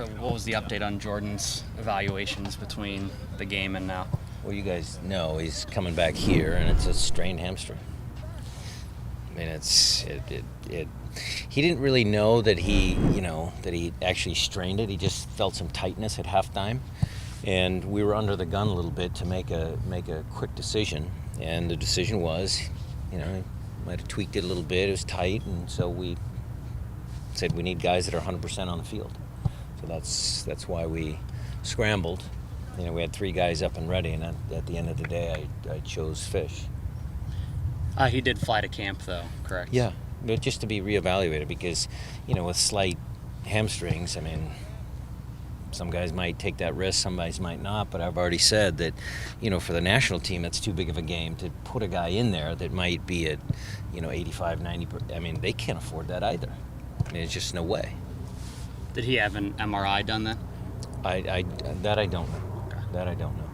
So what was the update on Jordan's evaluations between the game and now? Well, you guys know he's coming back here, and it's a strained hamstring. I mean, he didn't really know that he actually strained it. He just felt some tightness at halftime, and we were under the gun a little bit to make a quick decision. And the decision was, he might have tweaked it a little bit. It was tight, and so we said we need guys that are 100% on the field. So that's why we scrambled. We had 3 guys up and ready, and at the end of the day, I chose Fish. He did fly to camp, though, correct? Yeah, but just to be reevaluated because, with slight hamstrings, I mean, some guys might take that risk, some guys might not, but I've already said that, for the national team, that's too big of a game to put a guy in there that might be at, 85, 90. I mean, they can't afford that either. I mean, it's just no way. Did he have an MRI done then? I don't know. Okay. That I don't know.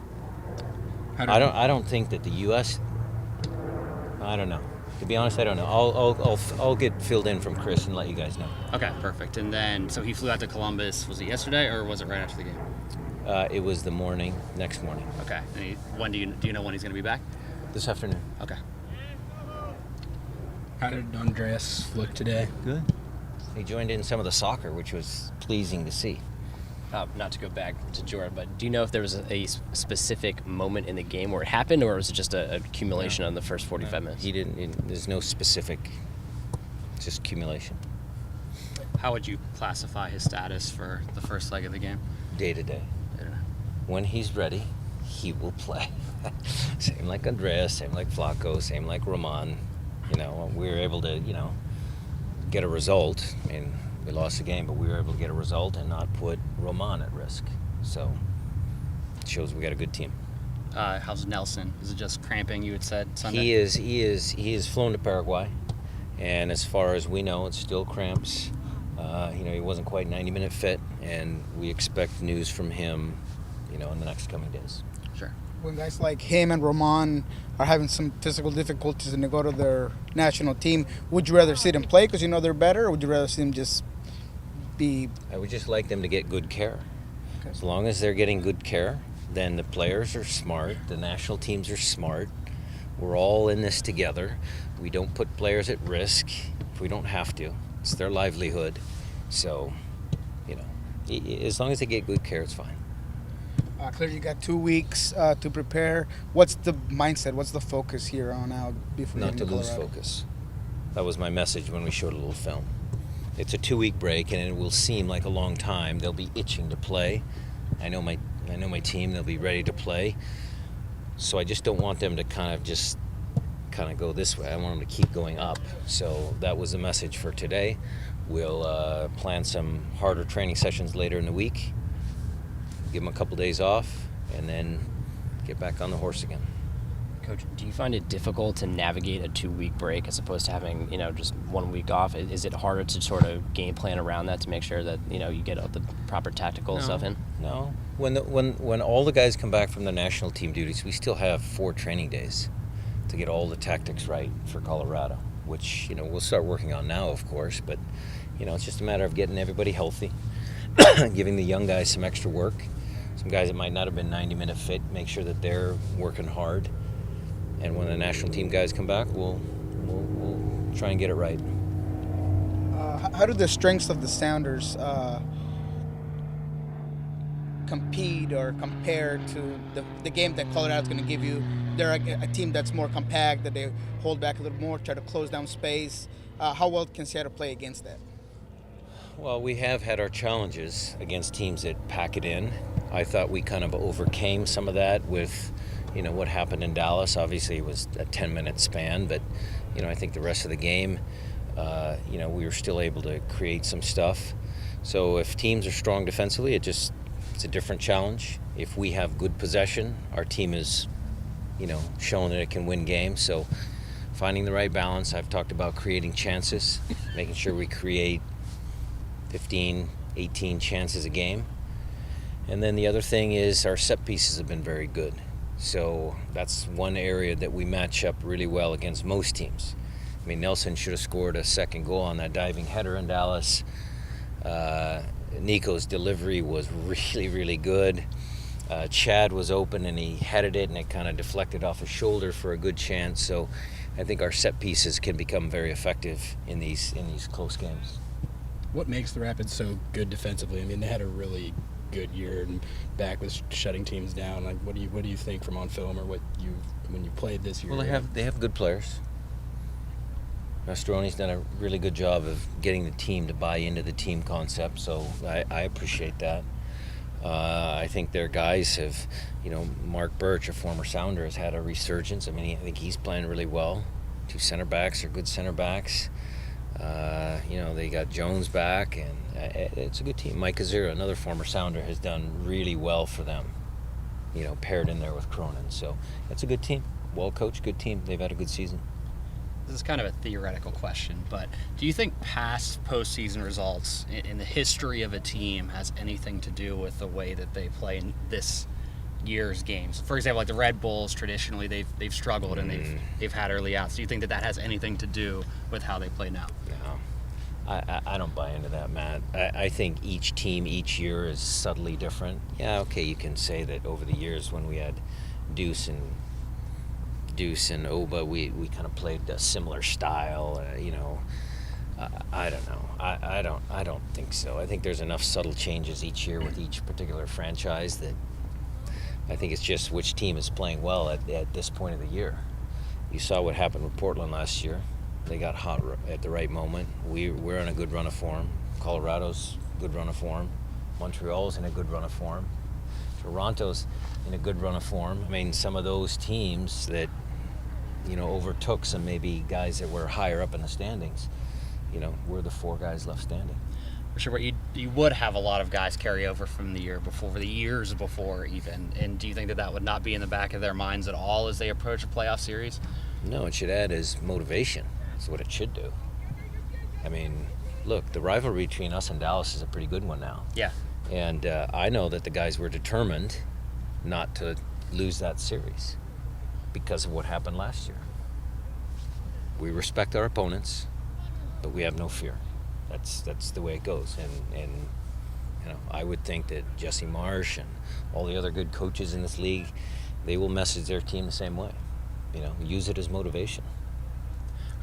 I don't think that the U.S. I don't know. To be honest, I don't know. I'll get filled in from Chris and let you guys know. Okay, perfect. And then, so he flew out to Columbus. Was it yesterday or was it right after the game? It was the next morning. Okay. And when do you know when he's going to be back? This afternoon. Okay. How did Andreas look today? Good. He joined in some of the soccer, which was pleasing to see. Not to go back to Jordan, but do you know if there was a specific moment in the game where it happened, or was it just an accumulation on the first 45 minutes? He didn't. There's no specific. It's just accumulation. How would you classify his status for the first leg of the game? Day to day. When he's ready, he will play. Same like Andreas, same like Flacco, same like Roman. We were able to, get a result. I mean, we lost the game, but we were able to get a result and not put Roman at risk. So it shows we got a good team. How's Nelson? Is it just cramping, you had said Sunday? He is flown to Paraguay, and as far as we know, it's still cramps. He wasn't quite 90-minute fit, and we expect news from him, in the next coming days. Sure. When guys like him and Roman are having some physical difficulties and they go to their national team, would you rather see them play because they're better, or would you rather see them just be... I would just like them to get good care. Okay. As long as they're getting good care, then the players are smart, the national teams are smart. We're all in this together. We don't put players at risk if we don't have to. It's their livelihood. So, as long as they get good care, it's fine. Clearly, you got 2 weeks to prepare. What's the mindset? What's the focus here on out before Not to lose focus. That was my message when we showed a little film. It's a 2-week break, and it will seem like a long time. They'll be itching to play. I know my team. They'll be ready to play. So I just don't want them to kind of go this way. I want them to keep going up. So that was the message for today. We'll plan some harder training sessions later in the week. Give them a couple days off, and then get back on the horse again. Coach, do you find it difficult to navigate a 2-week break as opposed to having, just 1 week off? Is it harder to sort of game plan around that to make sure that, you get all the proper tactical stuff in? No. When all the guys come back from the national team duties, we still have 4 training days to get all the tactics right for Colorado, which, we'll start working on now, of course, but, it's just a matter of getting everybody healthy, giving the young guys some extra work. Some guys that might not have been 90-minute fit, make sure that they're working hard. And when the national team guys come back, we'll try and get it right. How do the strengths of the Sounders compete or compare to the game that Colorado's going to give you? They're a team that's more compact, that they hold back a little more, try to close down space. How well can Seattle play against that? Well, we have had our challenges against teams that pack it in. I thought we kind of overcame some of that with, what happened in Dallas. Obviously, it was a 10-minute span, but, I think the rest of the game, we were still able to create some stuff. So if teams are strong defensively, it's a different challenge. If we have good possession, our team is, showing that it can win games. So finding the right balance. I've talked about creating chances, making sure we create 15, 18 chances a game. And then the other thing is our set pieces have been very good. So that's one area that we match up really well against most teams. I mean, Nelson should have scored a second goal on that diving header in Dallas. Nico's delivery was really, really good. Chad was open and he headed it, and it kind of deflected off his shoulder for a good chance. So I think our set pieces can become very effective in these close games. What makes the Rapids so good defensively? I mean, they had a really good year and back with shutting teams down. Like, what do you think from on film, or when you played this year? Well, they have good players. Mastroeni's done a really good job of getting the team to buy into the team concept, so I appreciate that. I think their guys have, Mark Birch, a former Sounder, has had a resurgence. I mean, I think he's playing really well. 2 center backs are good center backs. They got Jones back, and it's a good team. Mike Azura, another former Sounder, has done really well for them, paired in there with Cronin. So it's a good team. Well-coached, good team. They've had a good season. This is kind of a theoretical question, but do you think past postseason results in the history of a team has anything to do with the way that they play in this year's games? For example, like the Red Bulls, traditionally they've struggled and they've had early outs. Do you think that has anything to do with how they play now? No, I don't buy into that, Matt. I think each team each year is subtly different. Yeah, okay, you can say that over the years when we had Deuce and Oba, we kind of played a similar style. I don't know. I don't think so. I think there's enough subtle changes each year with each particular franchise that I think it's just which team is playing well at this point of the year. You saw what happened with Portland last year. They got hot at the right moment. We're in a good run of form. Colorado's good run of form. Montreal's in a good run of form. Toronto's in a good run of form. I mean, some of those teams that overtook some maybe guys that were higher up in the standings, we're the 4 guys left standing. For sure, but you would have a lot of guys carry over from the year before, the years before even. And do you think that would not be in the back of their minds at all as they approach a playoff series? No, it should add as motivation. That's what it should do. I mean, look, the rivalry between us and Dallas is a pretty good one now. Yeah. And I know that the guys were determined not to lose that series because of what happened last year. We respect our opponents, but we have no fear. That's the way it goes. And I would think that Jesse Marsh and all the other good coaches in this league, they will message their team the same way. Use it as motivation.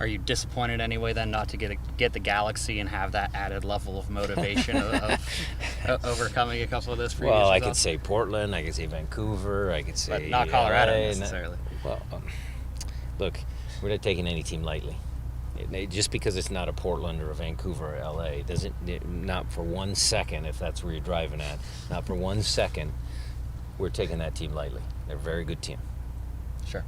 Are you disappointed anyway then not to get the Galaxy and have that added level of motivation of overcoming a couple of those previous Well, I results? could say Portland, I could say Vancouver, I could say But not Colorado LA, necessarily. Well, look, we're not taking any team lightly. Just because it's not a Portland or a Vancouver or LA not for 1 second, if that's where you're driving at, not for 1 second, we're taking that team lightly. They're a very good team. Sure.